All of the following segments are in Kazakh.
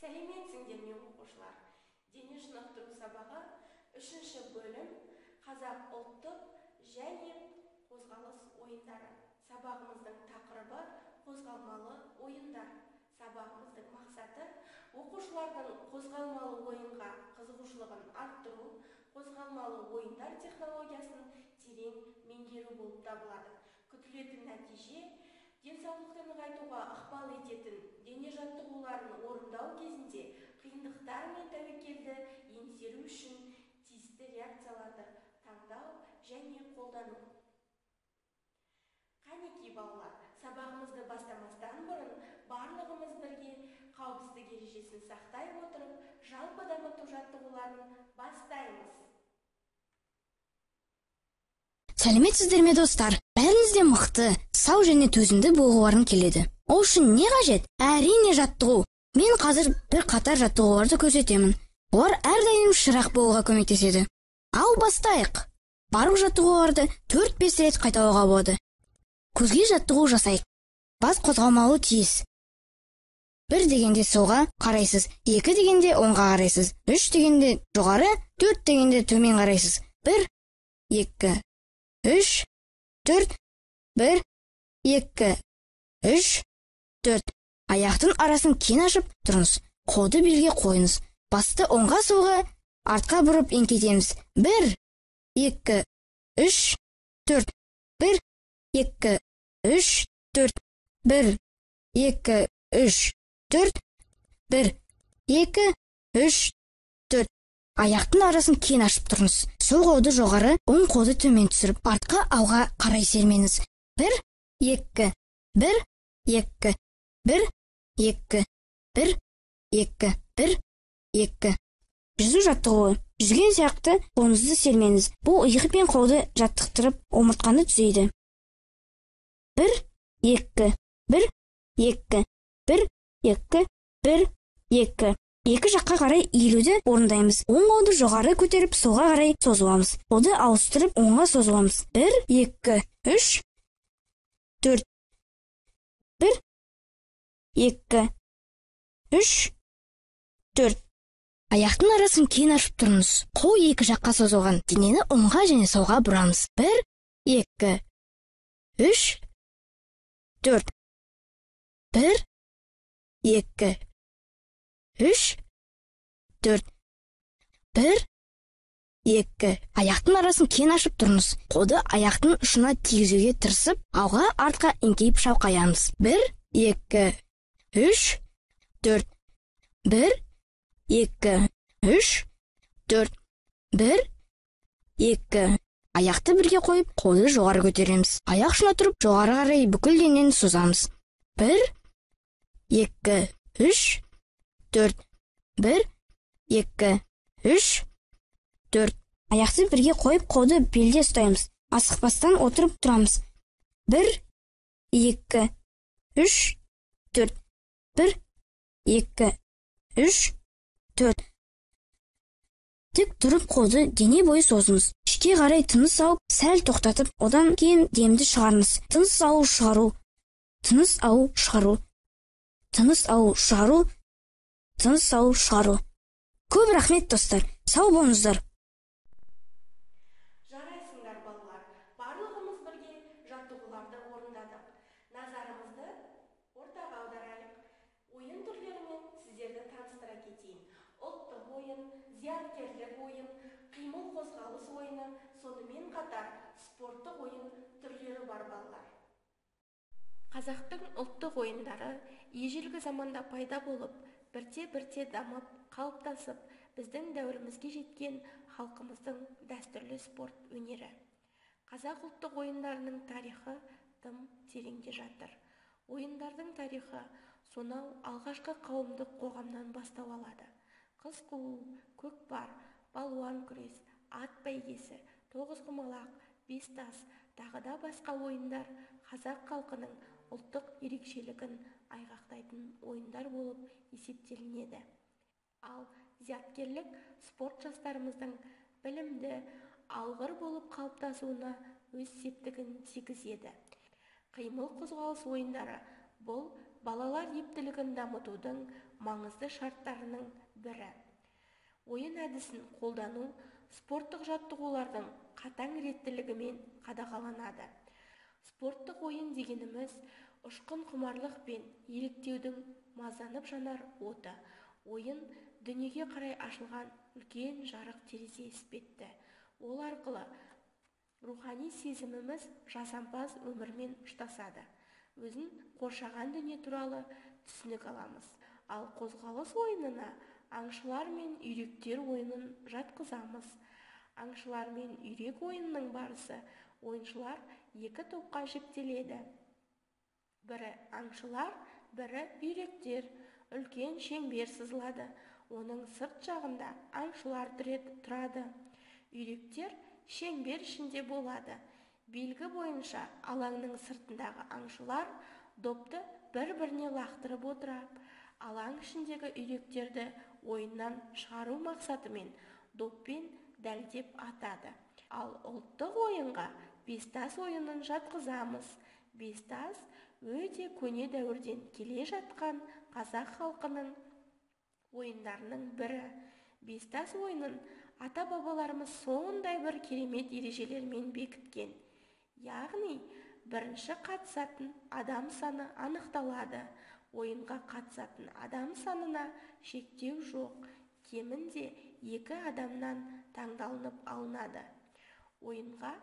Сәлеметсіңдер ме оқушылар? Дене шынықтыру сабағы 3-ші бөлім қазақ ұлттық және қозғалыс ойындары. Сабағымыздың тақырыбы қозғалмалы ойындар. Сабағымыздың мақсаты оқушылардың қозғалмалы ойынға қызығушылығын арттыру, қозғалмалы ойындар технологиясын терең меңгеру болып табылады. Күтілетін нәтиже денсаулықты нығайтуға ықпал ететін дене жаттығуларын орындау кезінде қиындықтар мен тәуекелді еңсеру үшін тиісті реакцияларды таңдау және қолдану. Қанекей балалар, сабағымызды бастамастан бұрын барлығымыз бірге қауіпсіздік ережесін сақтай отырып, жалпы дамыту жаттығуларын бастаймыз. Сәлеметсіздер ме достар? Бәріңіз де мықты, сау және төзімді болғыларың келеді. Ол үшін не қажет? Әрине жаттығу. Мен қазір бір қатар жаттығуларды көрсетемін. Олар әрдайым шырақ болуға көмектеседі. Ал бастайық. Барлық жаттығуларды 4-5 рет қайталауға болады. Көзге жаттығу жасайық. Бас қозғалмауы тиіс. 1 дегенде солға қарайсыз, 2 дегенде оңға қарайсыз, 3 дегенде жоғары, 4 дегенде төмен қарайсыз. 1, 2, 3, 4, 1, 2, 3, 4. Аяқтың арасын кен ашып тұрыңыз. Қолды белге қойыңыз. Басты оңға солға, артқа бұрып еңкейтеміз. 1, 2, 3, 4. 1, 2, 3, 4. 1, 2, 3, 4. 1, 2, 3, 4. Аяқтың арасын кен ашып тұрыңыз. Сол қолды жоғары, оң қолды төмен түсіріп, артқа алға қарай сермеңіз. 1, 2, 1, 2, 1, 2, 1, 2, 1, 2. Жүзу жаттығуы. Жүзген сияқты қолыңызды сермеңіз. Бұл иығы пен қолды жаттықтырып, омыртқаны түзейді. 1, 2, 1, 2, 1, 2, 1, 2. Екі жаққа қарай иілуді орындаймыз. Оң қолды жоғары көтеріп, солға қарай созыламыз. Қолды ауыстырып, оңға созыламыз. 1, 2, 3, 4. 1, 2, 3, 4. Аяқтың арасын кен ашып тұрыңыз. Қол екі жаққа созылған. Денені оңға және солға бұрамыз. 1, 2, 3, 4. 1, 2, 3, 4. 1, 2. Аяқтың арасын кен ашып тұрыңыз. Қолды аяқтың ұшына тигізуге тырысып, алға артқа еңкейіп шалқаямыз. 1, 2, 3, 4. 1, 2, 3, 4. 1, 2. Аяқты бірге қойып, қолды жоғары көтереміз. Аяқ ұшына тұрып, жоғары қарай бүкіл денені созамыз. 1, 2, 3, 4. 1, 2, 3, 4. Аяқты бірге қойып, қолды белде ұстаймыз. Асықпастан отырып тұрамыз. 1, 2, 3, 4. 1, 2, 3, 4. Тік тұрып қолды дене бойы созыңыз. Ішке қарай тыныс алып, сәл тоқтатып, одан кейін демді шығарыңыз. Тыныс алу, шығару. Тыныс алу, шығару. Тыныс алу, шығару. Тыныс алу, шығару. Көп рахмет достар. Сау болыңыздар. Жарайсыңдар балалар. Барлығымыз бірге жаттығуларды орындадық. Назарымызды ортаға аударайық. Ойын түрлерімен сіздерді таныстыра кетейін. Ұлттық ойын, зияткерлік ойын, қимыл қозғалыс ойыны, сонымен қатар спорттық ойын түрлері бар балалар. Қазақтың ұлттық ойындары ежелгі заманда пайда болып, бірте-бірте дамып, қалыптасып, біздің дәуірімізге жеткен халқымыздың дәстүрлі спорт өнері. Қазақ ұлттық ойындарының тарихы тым тереңде жатыр. Ойындардың тарихы сонау алғашқы қауымдық қоғамнан бастау алады. Қыз қуу, көкпар, балуан күрес, ат бәйгесі, тоғызқұмалақ, бес тас, тағы да басқа ойындар қазақ халқының ұлттық ерекшелігін айғақтайтын ойындар болып есептелінеді. Ал зияткерлік спорт жастарымыздың білімді, алғыр болып қалыптасуына өз септігін тигізеді. Қимыл қозғалыс ойындары бұл балалар ептілігін дамытудың маңызды шарттарының бірі. Ойын әдісін қолдану спорттық жаттығулардың қатаң реттілігімен қадағаланады. Спорттық ойын дегеніміз ұшқын құмарлық пен еліктеудің мазанып жанар оты. Ойын дүниеге қарай ашылған үлкен жарық терезе іспетті. Ол арқылы рухани сезіміміз жасампаз өмірмен ұштасады. Өзін қоршаған дүние туралы түсінік аламыз. Ал қозғалыс ойынына аңшылар мен үйректер ойынын жатқызамыз. Аңшылар мен үйрек ойынының барысы ойыншылар екі топқа жіктеледі. Бірі аңшылар, бірі үйректер. Үлкен шеңбер сызылады. Оның сырт жағында аңшылар тұрады. Үйректер шеңбер ішінде болады. Белгі бойынша алаңның сыртындағы аңшылар допты бір-біріне лақтырып отырып, алаң ішіндегі үйректерді ойыннан шығару мақсатымен доппен дәлдеп атады. Ал ұлттық ойынға бестас ойынын жатқызамыз. Бестас өте көне дәуірден келе жатқан қазақ халқының ойындарының бірі. Бестас ойынын ата-бабаларымыз сондай бір керемет ережелермен бекіткен. Яғни, бірінші қатысатын адам саны анықталады. Ойынға қатысатын адам санына шектеу жоқ. Кемінде 2 адамнан таңдалынып алынады. Ойынға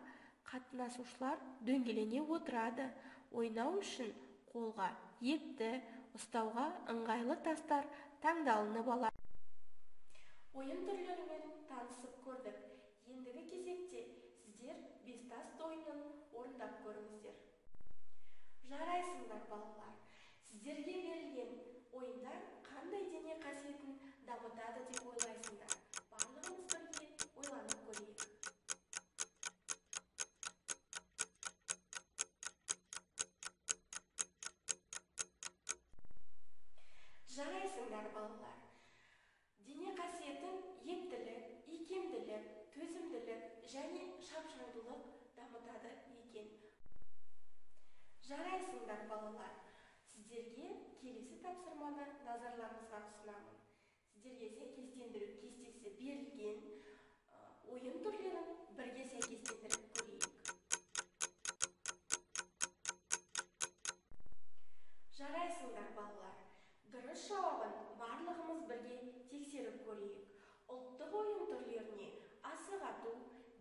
қатынасушылар дөңгелене отырады. Ойнау үшін қолға епті, ұстауға ыңғайлы тастар таңдалынып алады. Ойын түрлерімен танысып көрдік. Ендігі кезекте сіздер бестас ойынын орындап көріңіздер. Жарайсыңдар балалар. Сіздерге берілген ойындар қандай дене қасиетін дамытады деп ойлайсыңдар? Барлығымыз бірге ойланып көрейік. Жарайсыңдар балалар. Дене қасиетін ептілік, икемділік, төзімділік және шапшаңдылық дамытады екен. Жарайсыңдар балалар. Сіздерге келесі тапсырманы назарларыңызға ұсынамын. Сіздерге сәйкестендіру кестесі берілген. Ойын түрлерін бірге сәйкестендіріп көрейік. Жарайсыңдар балалар. Дұрыс жауабын барлығымыз бірге тексеріп көрейік. Ұлттық ойын түрлеріне асық ату,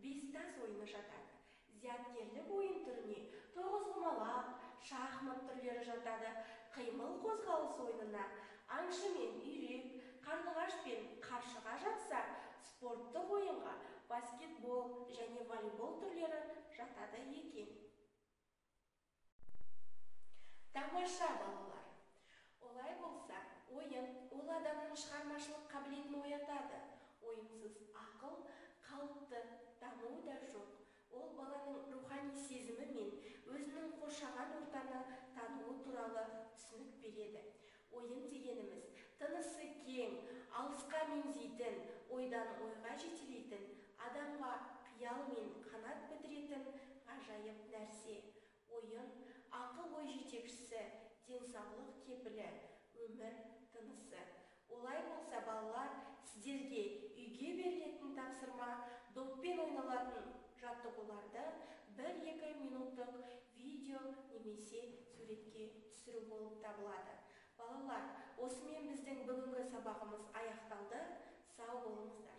бестас ойыны жатады. Зияткерлік ойын түріне тоғызқұмалақ, шахмат түрлері жатады. Қимыл қозғалыс ойынына аңшы мен үйрек, қарлығаш пен қаршыға жатса, спорттық ойынға баскетбол және волейбол түрлері жатады екен. Тамаша балалар. Олай болса, ойын ол адамның шығармашылық қабілетін оятады. Ойынсыз ақыл, қалыпты даму да жоқ. Ол баланың рухани сезімі мен өзінің қоршаған ортаны тануы туралы түсінік береді. Ойын дегеніміз тынысы кең, алысқа меңзейтін, ойдан ойға жетелейтін, адамға қиял мен қанат бітіретін ғажайып нәрсе. Ойын ақыл ой жетекшісі, денсаулық кепілі, өмір тынысы. Олай болса балалар, сіздерге үйге берілетін тапсырма доппен ойналатын жаттығуларды 1-2 минуттық видео немесе суретке түсіру болып табылады. Балалар, осымен біздің бүгінгі сабағымыз аяқталды. Сау болыңыздар.